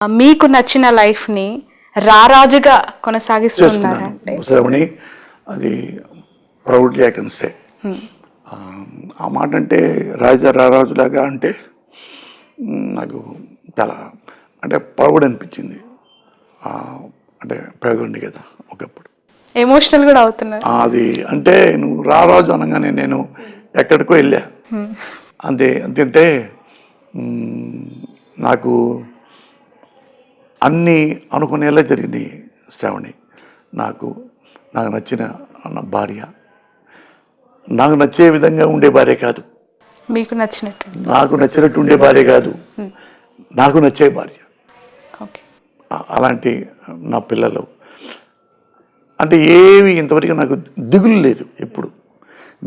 మీకు నచ్చిన లైఫ్ని రారాజుగా కొనసాగిస్తున్నారంటే శ్రవణి, అది ప్రౌడ్లీ ఐ కెన్ సే. ఆ మాట అంటే రారాజులాగా అంటే నాకు చాలా అంటే ప్రౌడ్ అనిపించింది. అంటే పేదోండి కదా ఒకప్పుడు, ఎమోషనల్ కూడా అవుతున్నారు. అది అంటే నువ్వు రారాజు అనగానే నేను ఎక్కడికో వెళ్ళా. అంతే నాకు అన్నీ అనుకునేలా జరిగినాయి శ్రావణి. నాకు నచ్చిన భార్య, నాకు నచ్చే విధంగా ఉండే భార్య కాదు, మీకు నచ్చినట్టు, నాకు నచ్చినట్టు ఉండే భార్య కాదు, నాకు నచ్చే భార్య. అలాంటి నా పిల్లలు అంటే ఏవి ఇంతవరకు నాకు దిగులు లేదు. ఎప్పుడు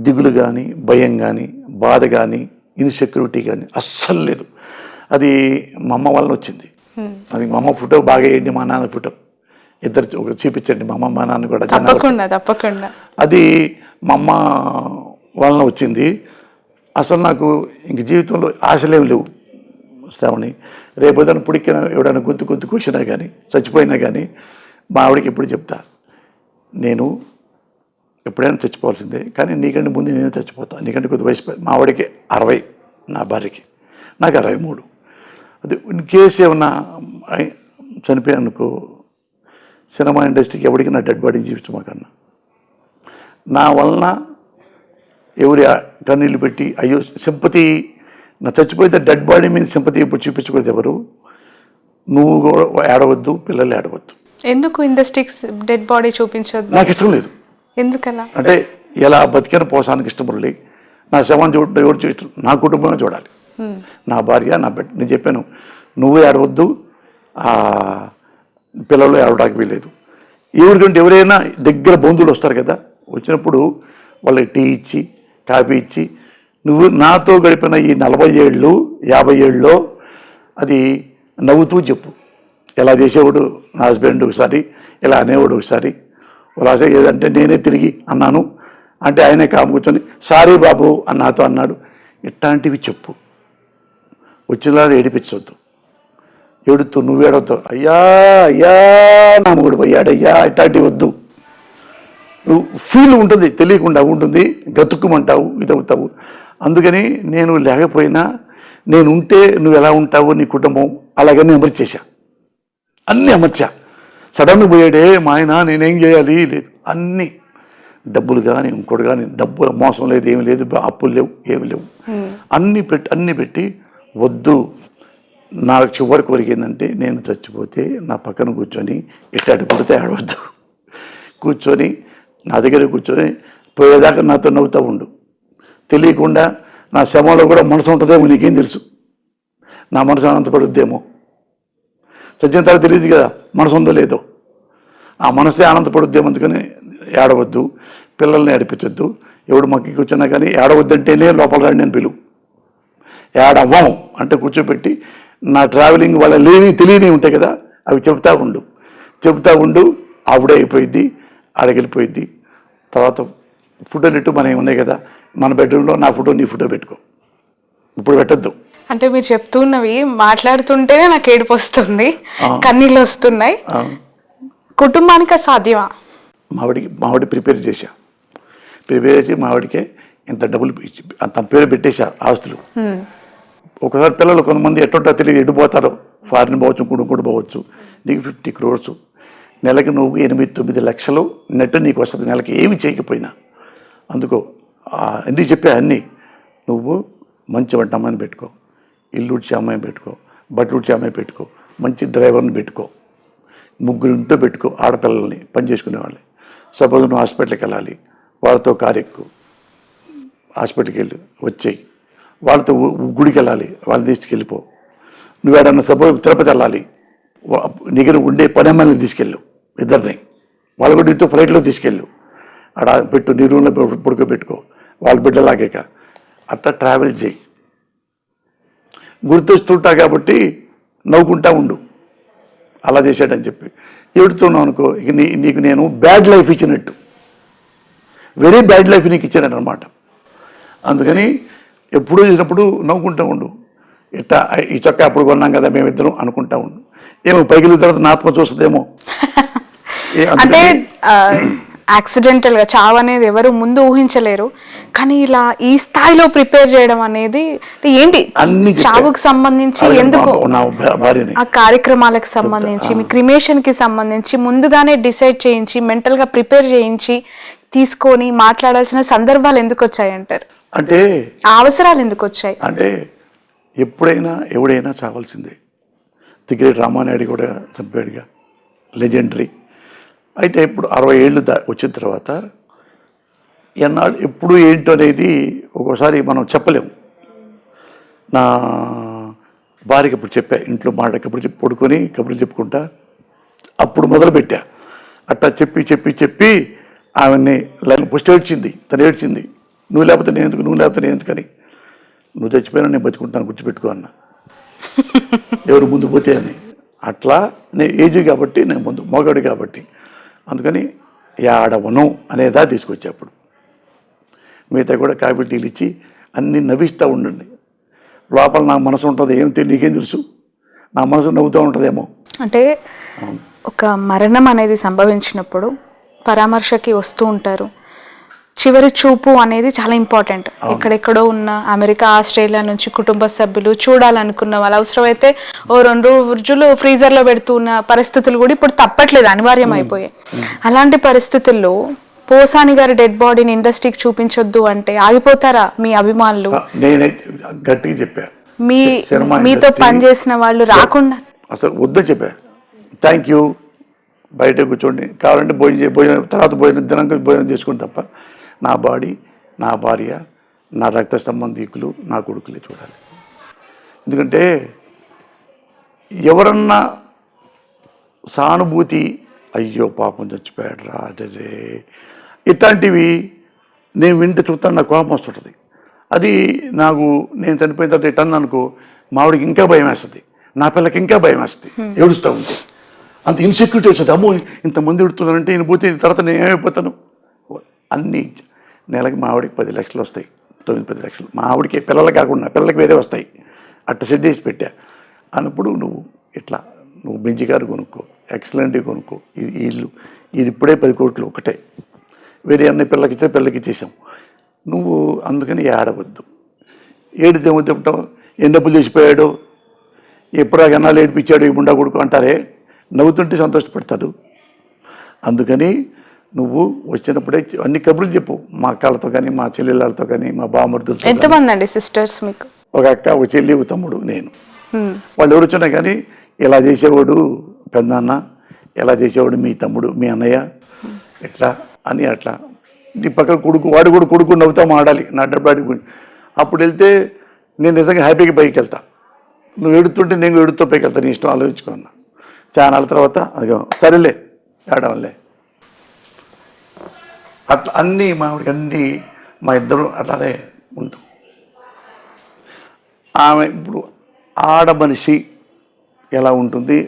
దిగులు కానీ, భయం కానీ, బాధ కానీ, ఇన్సెక్యూరిటీ కానీ అస్సలు లేదు. అది మా అమ్మ వలన వచ్చింది. అది మా అమ్మ ఫోటో బాగా వేయండి, మా నాన్న ఫోటో ఇద్దరు చూపించండి, మా అమ్మ మా నాన్న కూడా. తప్పకుండా అది మా అమ్మ వలన వచ్చింది. అసలు నాకు ఇంక జీవితంలో ఆశలేం లేవు శ్రావణి. రేపొద్దున పుడికిన ఎవడైనా గొంతు కూర్చున్నా కానీ, చచ్చిపోయినా కానీ మా ఆవిడకి ఎప్పుడు చెప్తా, నేను ఎప్పుడైనా చచ్చిపోవాల్సిందే, కానీ నీకంటే ముందు నేను చచ్చిపోతాను, నీకంటే కొద్ది వయసు. మా ఆవిడకి 60, నా భార్యకి, నాకు 63. అది ఇన్ కేసు ఏమన్నా చనిపోయానుకో, సినిమా ఇండస్ట్రీకి ఎవరికి నా డెడ్ బాడీని చూపించమాకన్నా. నా వలన ఎవరి కన్నీళ్ళు పెట్టి అయ్యో సింపతి, నా చచ్చిపోతే డెడ్ బాడీ మీద సింపతి ఇప్పుడు చూపించకూడదు ఎవరు. నువ్వు కూడా ఏడవద్దు, పిల్లలు ఏడవద్దు. ఎందుకు ఇండస్ట్రీకి డెడ్ బాడీ చూపించొద్దు? నాకు ఇష్టం లేదు. ఎందుకలా అంటే ఎలా బతికిన పోసానికి ఇష్టం పడలే. నా శవాన్ని చూడటం ఎవరు చూడటం, నా కుటుంబమే చూడాలి, నా భార్య, నా బిడ్డ. నేను చెప్పాను, నువ్వు ఏడవద్దు, పిల్లలు ఏడవడానికి వీలేదు. ఎవరికంటే ఎవరైనా దగ్గర బంధువులు వస్తారు కదా, వచ్చినప్పుడు వాళ్ళకి టీ ఇచ్చి కాఫీ ఇచ్చి, నువ్వు నాతో గడిపిన ఈ 40 ఏళ్ళు 50 ఏళ్ళలో అది నవ్వుతూ చెప్పు. ఎలా చేసేవాడు నా హస్బెండ్ ఒకసారి, ఇలా అనేవాడు ఒకసారి, అలాగే ఏదంటే నేనే తిరిగి అన్నాను అంటే ఆయనే కాము కూర్చొని సారీ బాబు అని నాతో అన్నాడు. ఇట్లాంటివి చెప్పు. వచ్చేలా ఏడిపించవద్దు, ఏడుతూ నువ్వు ఏడవద్దు, అయ్యా అయ్యా నా మొగుడు పోయాడయ్యా, ఇట్లాంటివి వద్దు. నువ్వు ఫీల్ ఉంటుంది, తెలియకుండా ఉంటుంది, గతుక్కుమంటావు, ఇదవుతావు. అందుకని నేను లేకపోయినా, నేను ఉంటే నువ్వు ఎలా ఉంటావు, నీ కుటుంబం అలాగని అమర్చేసా, అన్నీ అమర్చా. సడన్గా పోయాడే మా ఆయన, నేనేం చేయాలి లేదు, అన్నీ డబ్బులు కానీ ఇంకోటి కానీ, డబ్బుల మోసం లేదు, ఏమి లేదు, అప్పులు లేవు, ఏమి లేవు, అన్నీ పెట్టి వద్దు. నా చివరి కోరిక ఏంటంటే, నేను చచ్చిపోతే నా పక్కన కూర్చొని ఇట్లాంటి పుడితే ఆడవద్దు, కూర్చొని నా దగ్గర కూర్చొని పోయేదాకా నాతో నవ్వుతూ ఉండు. తెలియకుండా నా శవంలో కూడా మనసు ఉంటుందేమో, నీకేం తెలుసు, నా మనసు ఆనందపడుద్దేమో. చచ్చిన తర్వాత తెలియదు కదా మనసు ఉందో లేదో, ఆ మనసే ఆనందపడుద్దేమో. అందుకని ఏడవద్దు, పిల్లల్ని ఏడిపించొద్దు. ఎవడు మక్కి కూర్చున్నా కానీ ఏడవద్దంటేనే లోపల రండి నేను పిలువు. ఏడవ్వం అంటే కూర్చోబెట్టి నా ట్రావెలింగ్ వాళ్ళ తెలియని ఉంటాయి కదా, అవి చెబుతూ ఉండు. ఆవిడే అయిపోయింది, ఆడకెళ్ళిపోయింది. తర్వాత ఫోటోలు ఇట్టు మనవి ఉన్నాయి కదా, మన బెడ్రూమ్లో నా ఫోటో నీ ఫోటో పెట్టుకో, ఇప్పుడు పెట్టద్దు. అంటే మీరు చెప్తున్నవి మాట్లాడుతుంటేనే నాకు ఏడుపు వస్తుంది, కన్నీళ్ళు వస్తున్నాయి. కుటుంబానికి సాధ్యమా? మావిడి ప్రిపేర్ చేసి మావిడికే ఇంత డబ్బులు తన పేరు పెట్టేశా, ఆస్తులు. ఒకసారి పిల్లలు కొంతమంది ఎట్టుంటో తెలియదు, ఎడిపోతారో, ఫారిన్ పోవచ్చు, కొడుకుడు పోవచ్చు. నీకు 50 crores, నెలకి నువ్వు 8-9 లక్షలు నెట్ నీకు వస్తుంది నెలకి, ఏమి చేయకపోయినా. అందుకో అన్నీ చెప్పా, అన్నీ నువ్వు మంచి వంట అమ్మాయిని పెట్టుకో, ఇల్లు ఉడ్చే అమ్మాయిని పెట్టుకో, బట్టలు ఉడ్చే అమ్మాయి పెట్టుకో, మంచి డ్రైవర్ని పెట్టుకో, 3 ఇంట్లో పెట్టుకో, ఆడపిల్లల్ని పని చేసుకునేవాళ్ళని. సపోజ్ నువ్వు హాస్పిటల్కి వెళ్ళాలి, వాళ్ళతో కారు ఎక్కువ, హాస్పిటల్కి వెళ్ళి వచ్చేయి. వాళ్ళతో గుడికి వెళ్ళాలి, వాళ్ళని తీసుకెళ్ళిపో. నువ్వు ఏడన్నా సపోజ్ తిరుపతి వెళ్ళాలి, దగ్గర ఉండే పని అమ్మాయిని తీసుకెళ్ళు, ఇద్దరిని, వాళ్ళు కూడా ఇంట్లో ఫ్లైట్లో తీసుకెళ్ళు, అక్కడ పెట్టు, నీ రూమ్లో పడుకోబెట్టుకో, వాళ్ళ బిడ్డలాగాక అట్లా ట్రావెల్ చేయి. గుర్తొస్తుంటా కాబట్టి నవ్వుకుంటా ఉండు, అలా చేశాడని చెప్పి. ఏడుతున్నావు అనుకో, ఇక నీకు నేను బ్యాడ్ లైఫ్ ఇచ్చినట్టు, వెరీ బ్యాడ్ లైఫ్ నీకు ఇచ్చాను అనమాట. అందుకని ఎప్పుడూ చేసినప్పుడు నవ్వుకుంటూ ఉండు. ఇట్లా ఈ చొక్కా అప్పుడు కొన్నాం కదా మేమిద్దరం అనుకుంటా ఉండు. ఏమో పైకి వెళ్ళిన తర్వాత నా ఆత్మ చూస్తుందేమో. అంటే యాక్సిడెంటల్ గా చావు అనేది ఎవరు ముందు ఊహించలేరు, కానీ ఇలా ఈ స్థాయిలో ప్రిపేర్ చేయడం అనేది ఏంటి? అన్ని చావుకు సంబంధించి ఎందుకు నా భార్యని ఆ కార్యక్రమాలకు సంబంధించి మీ క్రిమేషన్ కి సంబంధించి ముందుగానే డిసైడ్ చేయించి మెంటల్ గా ప్రిపేర్ చేయించి తీసుకొని మాట్లాడాల్సిన సందర్భాలు ఎందుకు వచ్చాయి అంటారు? అంటే ఆ అవసరాలు ఎందుకు వచ్చాయి? అంటే ఎప్పుడైనా ఎవడైనా చావాల్సిందే. ది రామానాయుడు కూడా చంపాడుగా, లెజెండరీ. అయితే ఇప్పుడు 60 ఏళ్ళు వచ్చిన తర్వాత ఎన్నాళ్ళు ఎప్పుడు ఏంటో అనేది ఒక్కోసారి మనం చెప్పలేము. నా భార్యకి ఇప్పుడు చెప్పా, ఇంట్లో మాట కబుర్లు చెప్పి పడుకొని కబుర్లు చెప్పుకుంటా అప్పుడు మొదలుపెట్టా. అట్టా చెప్పి చెప్పి చెప్పి ఆమెని ఫస్ట్ ఏడ్చింది, తను ఏడ్చింది. నువ్వు లేకపోతే నేను ఎందుకు, నువ్వు లేకపోతే నేను ఎందుకని. నువ్వు చచ్చిపోయినా నేను బతుకుంటాను, గుర్తుపెట్టుకో అన్న. ఎవరు ముందు పోతే అని. అట్లా నేను ఏజ్ కాబట్టి, నేను ముందు మగాడు కాబట్టి, అందుకని ఏడవను అనేదా తీసుకొచ్చా. అప్పుడు మిగతా కూడా కాఫీ టీలు ఇచ్చి అన్నీ నవ్విస్తూ ఉండండి. లోపల నా మనసు ఉంటుంది, నీకేం తెలుసు, నా మనసు నవ్వుతూ ఉంటుందేమో. అంటే ఒక మరణం అనేది సంభవించినప్పుడు పరామర్శకి వస్తూ ఉంటారు. చివరి చూపు అనేది చాలా ఇంపార్టెంట్. ఎక్కడెక్కడో ఉన్న అమెరికా, ఆస్ట్రేలియా నుంచి కుటుంబ సభ్యులు చూడాలనుకున్న వాళ్ళు అవసరమైతే ఓ 2 రోజులు ఫ్రీజర్లో పెడుతున్న పరిస్థితులు కూడా ఇప్పుడు తప్పట్లేదు, అనివార్యం అయిపోయాయి. అలాంటి పరిస్థితుల్లో పోసాని గారి డెడ్ బాడీని ఇండస్ట్రీకి చూపించొద్దు అంటే ఆగిపోతారా మీ అభిమానులు? నేనే గట్టిగా చెప్పా, మీతో పనిచేసిన వాళ్ళు రాకుండా అసలు వద్దని చెప్పా. థ్యాంక్ యూ, బయట కూర్చోండి, కావాలంటే భోజనం తర్వాత భోజనం చేసుకుని తప్ప నా బాడీ, నా భార్య, నా రక్త సంబంధీకులు, నా కొడుకులే చూడాలి. ఎందుకంటే ఎవరన్నా సానుభూతి, అయ్యో పాపం చచ్చిపోయాడు రా అదే ఇట్లాంటివి నేను వింటే చూస్తాను, నాకు కోపం వస్తుంటుంది. అది నాకు నేను చనిపోయిన తర్వాత ఇట్టని అనుకో, మావిడికి ఇంకా భయం వేస్తుంది, నా పిల్లకి ఇంకా భయం వేస్తుంది, ఏడుస్తూ ఉంటే అంత ఇన్సెక్యూరిటీ వచ్చింది. అమ్మో ఇంతమంది ఎడుతున్నారంటే నేను పోతే తర్వాత నేను ఏమైపోతాను. అన్నీ నెలకి మా ఆవిడకి 10 లక్షలు వస్తాయి, 9-10 లక్షలు మా ఆవిడకి, పిల్లలు కాకుండా పిల్లలకి వేరే వస్తాయి. అట్ట సెట్ చేసి పెట్టా అన్నప్పుడు నువ్వు బెంచి కారు కొనుక్కో, ఎక్సలెంట్గా కొనుక్కో, ఇది ఇల్లు, ఇది ఇప్పుడే 10 కోట్లు ఒకటే, వేరే అన్ని పిల్లకి ఇచ్చేసాం. నువ్వు అందుకని ఏడవద్దు. ఏడితే ఏమో చెప్తావు, ఎన్ని డబ్బులు చేసిపోయాడు, ఎప్పుడు ఎన్నాళ్ళు ఏడిపించాడు ఈ ముండా కొడుకు అంటారే, నవ్వుతుంటే సంతోషపడతాడు. అందుకని నువ్వు వచ్చినప్పుడే అన్ని కబుర్లు చెప్పు, మా అక్కలతో కానీ, మా చెల్లెళ్ళతో కానీ, మా బామర్దులతో. ఎంతమంది అండి సిస్టర్స్ మీకు? ఒక అక్క, ఒక చెల్లి, ఒక తమ్ముడు, నేను. వాళ్ళు ఎవరు వచ్చినా కానీ ఇలా చేసేవాడు పెద్దన్న, ఎలా చేసేవాడు మీ తమ్ముడు, మీ అన్నయ్య, ఎట్లా అని అట్లా. నీ పక్కన కొడుకు, వాడు కూడా కొడుకు నవ్వుతా మాడాలి నా డబ్బాడికి. అప్పుడు వెళ్తే నేను నిజంగా హ్యాపీగా పైకి వెళ్తా. నువ్వు ఎడుతుంటే నేను ఎడుతూ పైకి వెళ్తాను, నీ ఇష్టం, ఆలోచించుకున్నా. చాలా తర్వాత అది సరేలే ఏడవలే అట్లా అన్నీ మావిడికి అన్నీ మా ఇద్దరు అట్లానే ఉంటాం. ఆమె ఇప్పుడు ఆడ మనిషి ఎలా ఉంటుంది,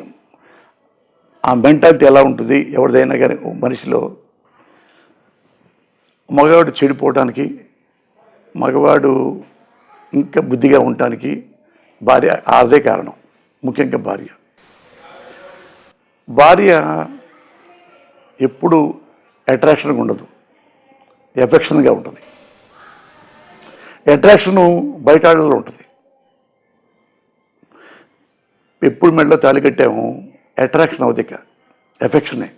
ఆ మెంటాలిటీ ఎలా ఉంటుంది ఎవరిదైనా కానీ మనిషిలో, మగవాడు చెడిపోవడానికి, మగవాడు ఇంకా బుద్ధిగా ఉండటానికి భార్య, అదే కారణం. ముఖ్యంగా భార్య ఎప్పుడు అట్రాక్షన్గా ఉండదు, ఎఫెక్షన్గా ఉంటుంది. అట్రాక్షను బయట ఆడలో ఉంటుంది. ఎప్పుడు మెడలో తాళి కట్టాము అట్రాక్షన్ అవుతుంది, ఎఫెక్షనే.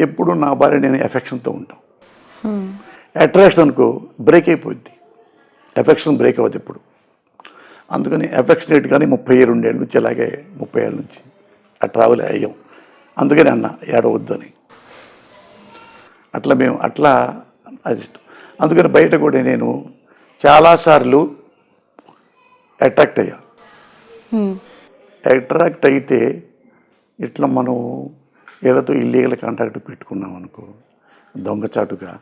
ఎప్పుడు నా భార్య నేను ఎఫెక్షన్తో ఉంటాం. అట్రాక్షన్ అనుకో బ్రేక్ అయిపోద్ది, ఎఫెక్షన్ బ్రేక్ అవ్వదు ఎప్పుడు. అందుకని ఎఫెక్షనేట్ కానీ 32 ఏళ్ళ నుంచి, అలాగే 30 ఏళ్ళ నుంచి ఆ ట్రావెల్ అయ్యాం. అందుకని అన్న ఏడవద్దు అని. అట్లా మేము అట్లా అది. అందుకని బయట కూడా నేను చాలాసార్లు అట్రాక్ట్ అయ్యా. అట్రాక్ట్ అయితే ఇట్లా మనం వీళ్ళతో ఇల్లీగల్ కాంటాక్ట్ పెట్టుకున్నాం అనుకో, దొంగచాటుగా,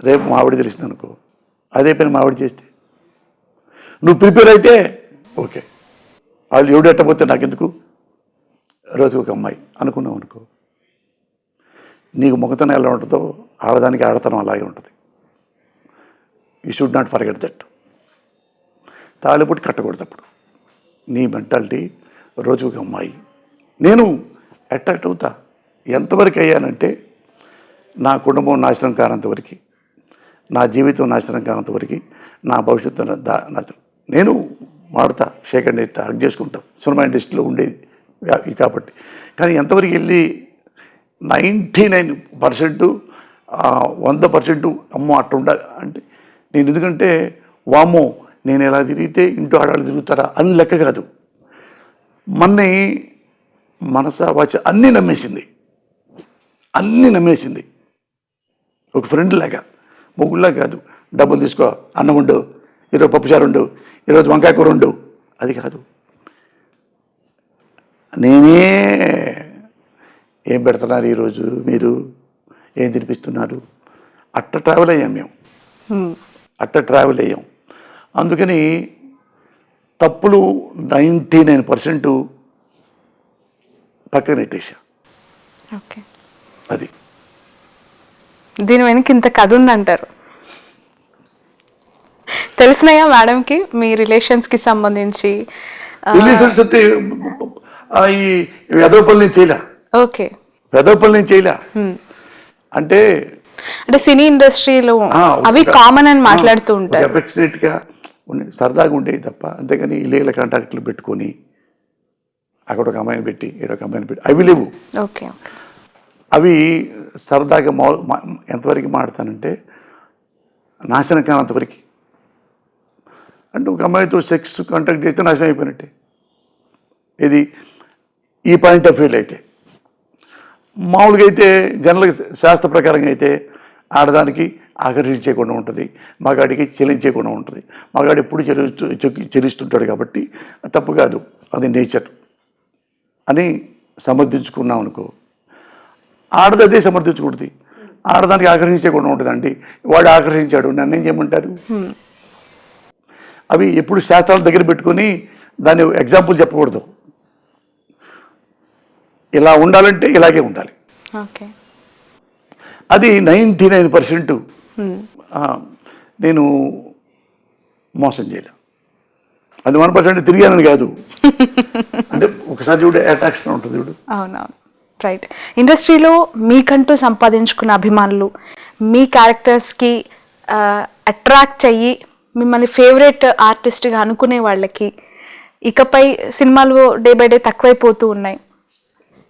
రేపు మావిడి తెలిసింది అనుకో, అదే పని మావిడి చేస్తే, నువ్వు ప్రిపేర్ అయితే ఓకే, వాళ్ళు ఎవడెట్టపోతే నాకెందుకు, రోజు ఒక అమ్మాయి అనుకున్నావు అనుకో, నీకు మొగతనం ఎలా ఉంటుందో ఆడదానికి ఆడతనం అలాగే ఉంటుంది. You should not forget that. తాళిపుట్టి కట్టకూడదు అప్పుడు. నీ మెంటాలిటీ రోజుకు ఒక అమ్మాయి. నేను అట్రాక్ట్ అవుతా. ఎంతవరకు అయ్యానంటే నా కుటుంబం నాశనం కానంతవరకు, నా జీవితం నాశనం కానంతవరకు, నా భవిష్యత్తు నేను మాడతా, షేక్ అండ్ ఇస్తా, హక్ చేసుకుంటాం. సినిమా ఇండస్ట్రీలో ఉండేది కాబట్టి. కానీ ఎంతవరకు వెళ్ళి 99% 100% అమ్మో అట్లా ఉండాలి అంటే నేను, ఎందుకంటే వామ్మో నేను ఎలా తిరిగితే ఇంటూ ఆడాళ్ళు తిరుగుతారా అని లెక్క కాదు. మన్ని మనస వాచ అన్నీ నమ్మేసింది. ఒక ఫ్రెండ్ లాగా, మొగుళ్ళ కాదు. డబ్బులు తీసుకో, అన్నం ఉండు, ఈరోజు పప్పుచారు ఉండు, ఈరోజు వంకాయ కూర ఉండు, అది కాదు. నేనే ఏం పెడుతున్నారు ఈరోజు, మీరు ఏం తినిపిస్తున్నారు, అట్ట ట్రావెల్ అయ్యాం మేము. అందుకని తప్పులు 99% పక్కన పెట్టేసా. ఓకే, అది దీని వెనక ఇంత కథ ఉందంటారు. తెలిసినాయా మేడంకి మీ రిలేషన్స్కి సంబంధించి? రిలేషన్స్ అయితే ఈ వెదవపల్లి నేను చేయలే. ఓకే, వెదవపల్లి నేను చేయలే. అంటే సినీ ఇండస్ట్రీలో అవి కామన్ అని మాట్లాడుతూ ఉంటారు. అఫెక్షనేట్గా సరదాగా ఉండేవి తప్ప, అంతేగాని ఇల్లీగల్ కాంటాక్ట్లు పెట్టుకొని అక్కడ ఒక అమ్మాయిని పెట్టి ఒక అమ్మాయిని పెట్టి అవి లేవు. ఓకే, అవి సరదాగా ఎంతవరకు మాడతానంటే నాశనం కానంతవరకు. అంటే ఒక అమ్మాయితో సెక్స్ కాంటాక్ట్ అయితే నాశనం అయిపోయినట్టే. ఇది ఈ పాయింట్ ఆఫ్ వ్యూలో అయితే. మామూలుగా అయితే జనరల్గా శాస్త్ర ప్రకారంగా అయితే ఆడదానికి ఆకర్షించకుండా ఉంటుంది, మగాడికి చెల్లించకుండా ఉంటుంది. మగాడు ఎప్పుడు చెల్లిస్తుంటాడు కాబట్టి తప్పు కాదు, అది నేచర్ అని సమర్థించుకున్నాం అనుకో. ఆడది అదే సమర్థించకూడదు. ఆడదానికి ఆకర్షించకుండా ఉంటుందండి. వాడు ఆకర్షించాడు, నన్ను ఏం చేయమంటారు? అవి ఎప్పుడు శాస్త్రాల దగ్గర పెట్టుకొని దాన్ని ఎగ్జాంపుల్ చెప్పకూడదు. ఇలా ఉండాలంటే ఇలాగే ఉండాలి. అది 99% నేను మోసం చేయలే. అది 1% తిరిగానని కాదు. అంటే ఒకసారి చూడు అట్రాక్షన్ ఉంటుంది చూడు. అవునవును, రైట్. ఇండస్ట్రీలో మీకంటూ సంపాదించుకున్న అభిమానులు, మీ క్యారెక్టర్స్కి అట్రాక్ట్ అయ్యి మిమ్మల్ని ఫేవరెట్ ఆర్టిస్ట్గా అనుకునే వాళ్ళకి ఇకపై సినిమాలు డే బై డే తక్కువైపోతూ ఉన్నాయి.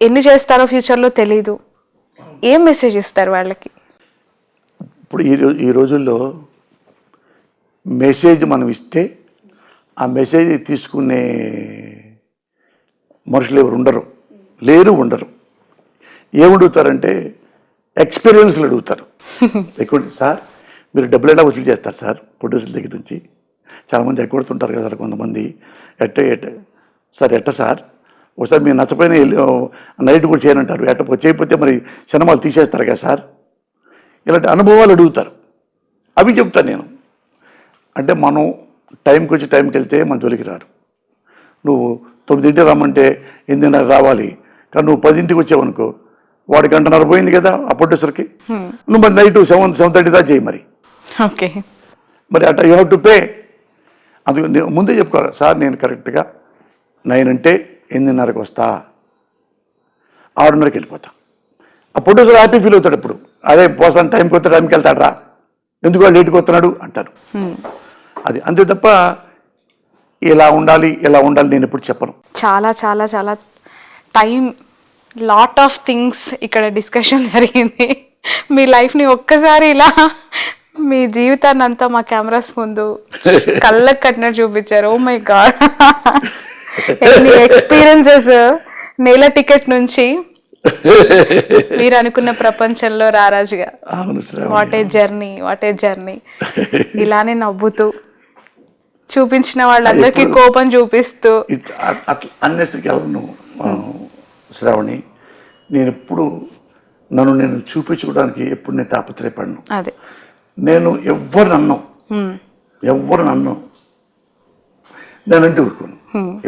ఎన్ని చేస్తారో ఫ్యూచర్లో తెలీదు. ఏం మెసేజ్ ఇస్తారు వాళ్ళకి? ఇప్పుడు ఈ రోజుల్లో మెసేజ్ మనం ఇస్తే ఆ మెసేజ్ తీసుకునే మనుషులు ఎవరు ఉండరు. ఏమడుగుతారంటే ఎక్స్పీరియన్స్లు అడుగుతారు. ఎక్కువ సార్ మీరు డబ్బులు ఎలా వసూలు చేస్తారు సార్? ప్రొడ్యూసర్ దగ్గర నుంచి చాలామంది ఎక్కడుతుంటారు కదా సార్, కొంతమంది ఎట్ట సార్ సార్ ఒకసారి మీరు నచ్చపోయిన నైట్ కూడా చేయనంటారు. చేయకపోతే మరి సినిమాలు తీసేస్తారు కదా సార్. ఇలాంటి అనుభవాలు అడుగుతారు. అవి చెప్తాను నేను. అంటే మనం టైంకి వచ్చి టైంకి వెళ్తే మన జోలికి రారు. నువ్వు 9 రమ్మంటే 8:30 రావాలి, కానీ నువ్వు 10 వచ్చావనుకో వాడి 1:30 పోయింది కదా ఆ ప్రొడ్యూసర్కి. నువ్వు మరి నైట్ 7:30 దాకా చేయి మరి. ఓకే, మరి అట్లా యూ హ్యావ్ టు పే. అందుకు ముందే చెప్పుకోవాలి సార్, నేను కరెక్ట్గా 9 అంటే 8:30కి వస్తా, 6:30కి వెళ్ళిపోతా. ఆ ప్రొడ్యూసర్ హ్యాపీ ఫీల్ అవుతాడు. ఇప్పుడు అదే పోసాను టైంకి వస్తే టైంకి వెళ్తాడు రా, ఎందుకు వాళ్ళు లేట్కి వస్తున్నాడు అంటారు. అది అంతే తప్ప ఇలా ఉండాలి నేను ఎప్పుడు చెప్పను. చాలా చాలా చాలా టైం, లాట్ ఆఫ్ థింగ్స్ ఇక్కడ డిస్కషన్ జరిగింది. మీ లైఫ్ని ఒక్కసారి ఇలా మీ జీవితాన్ని అంతా మా కెమెరాస్ ముందు కళ్ళకు కట్టినట్టు చూపించారు. ఓ మై గాడ్, ఎన్ని ఎక్స్పీరియన్సెస్. నేల టికెట్ నుంచి మీరు అనుకున్న ప్రపంచంలో రారాజుగా. What a journey. ఇలానే నవ్వుతూ చూపించిన వాళ్ళందరికీ కోపం చూపిస్తూ అట్లా అన్నెసరికి ఎవరు శ్రావణి, నేను ఎప్పుడు నేను చూపించుకోవడానికి ఎప్పుడు నేను తాపత్రయపడను. అదే నేను ఎవ్వరు నన్ను నేనంటే ఊరుకోను.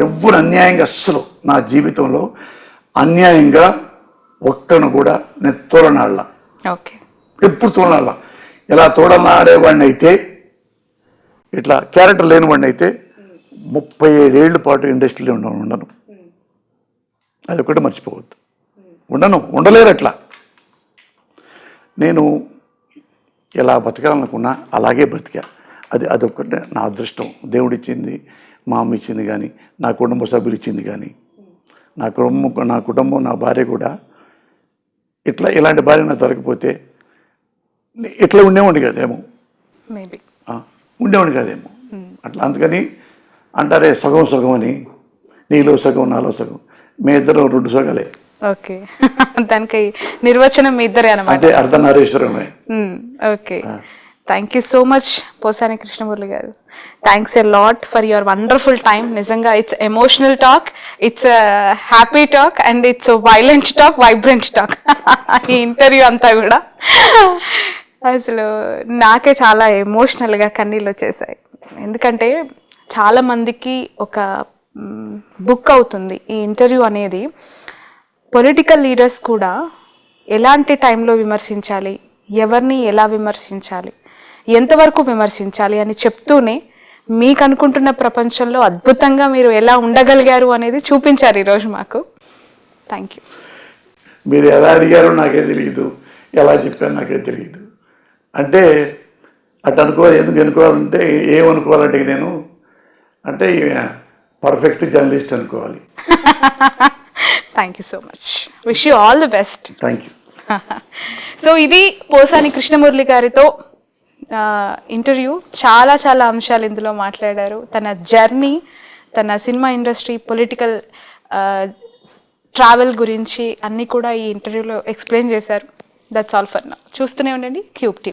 ఎవ్వరు అన్యాయంగా అస్సలు నా జీవితంలో అన్యాయంగా ఒక్కను కూడా నేను తోలనాళ్ళ. ఓకే, ఎప్పుడు తోలనాళ్ళ. ఇలా తోడనాడేవాడిని అయితే, ఇట్లా క్యారెక్టర్ లేనివాడిని అయితే 37 ఏళ్ళ పాటు ఇండస్ట్రీలో ఉండను. అది ఒకటి మర్చిపోవద్దు. ఉండలేరు అట్లా. నేను ఎలా బతకాలనుకున్నా అలాగే బ్రతికా. అదొక్కటే నా అదృష్టం. దేవుడిచ్చింది, మా అమ్మ ఇచ్చింది కానీ, నా కుటుంబ సభ్యులు ఇచ్చింది కానీ, నా కుటుంబం నా భార్య కూడా ఇలాంటి భార్య నాకు దొరకపోతే ఇట్లా ఉండేవాడిని కదేమో, మేబీ ఉండేవాడిని కాదేమో అట్లా. అందుకని అంటారే సగం సగం అని, నీలో సగం నాలో సగం, మీ ఇద్దరు 2 సగాలే. ఓకే, దానికి నిర్వచనం మీ ఇద్దరే అనమాట. అంటే అర్ధనారీశ్వరమే. Okay, thank you so much Posani Krishna Murali గారు. Thanks a lot for your wonderful time. నిజంగా it's emotional talk, it's happy talk and it's violent talk, vibrant talk. ఈ ఇంటర్వ్యూ అంతా కూడా అసలు నాకే చాలా ఎమోషనల్గా కన్నీళ్ళు వచ్చేసాయి. ఎందుకంటే చాలా మందికి ఒక బుక్ అవుతుంది ఈ ఇంటర్వ్యూ అనేది. పొలిటికల్ లీడర్స్ కూడా ఎలాంటి టైంలో విమర్శించాలి, ఎవరిని ఎలా విమర్శించాలి, ఎంతవరకు విమర్శించాలి అని చెప్తూనే మీకు అనుకుంటున్న ప్రపంచంలో అద్భుతంగా మీరు ఎలా ఉండగలిగారు అనేది చూపించారు ఈరోజు మాకు. Thank you. మీరు ఎలా అడిగారో నాకే తెలియదు, ఎలా చెప్పారో నాకే తెలియదు. అంటే అటు ఎందుకు అనుకోవాలంటే ఏమనుకోవాలంటే నేను అంటే పర్ఫెక్ట్ జర్నలిస్ట్ అనుకోవాలి. Thank you so much. Wish you all the best. Thank you. So ఇది పోసాని కృష్ణమురళి గారితో ఇంటర్వ్యూ. చాలా చాలా అంశాలు ఇందులో మాట్లాడారు. తన జర్నీ, తన సినిమా ఇండస్ట్రీ, పొలిటికల్ ట్రావెల్ గురించి అన్నీ కూడా ఈ ఇంటర్వ్యూలో ఎక్స్ప్లెయిన్ చేశారు. That's all for now. చూస్తూనే ఉండండి క్యూబ్ టీవీ.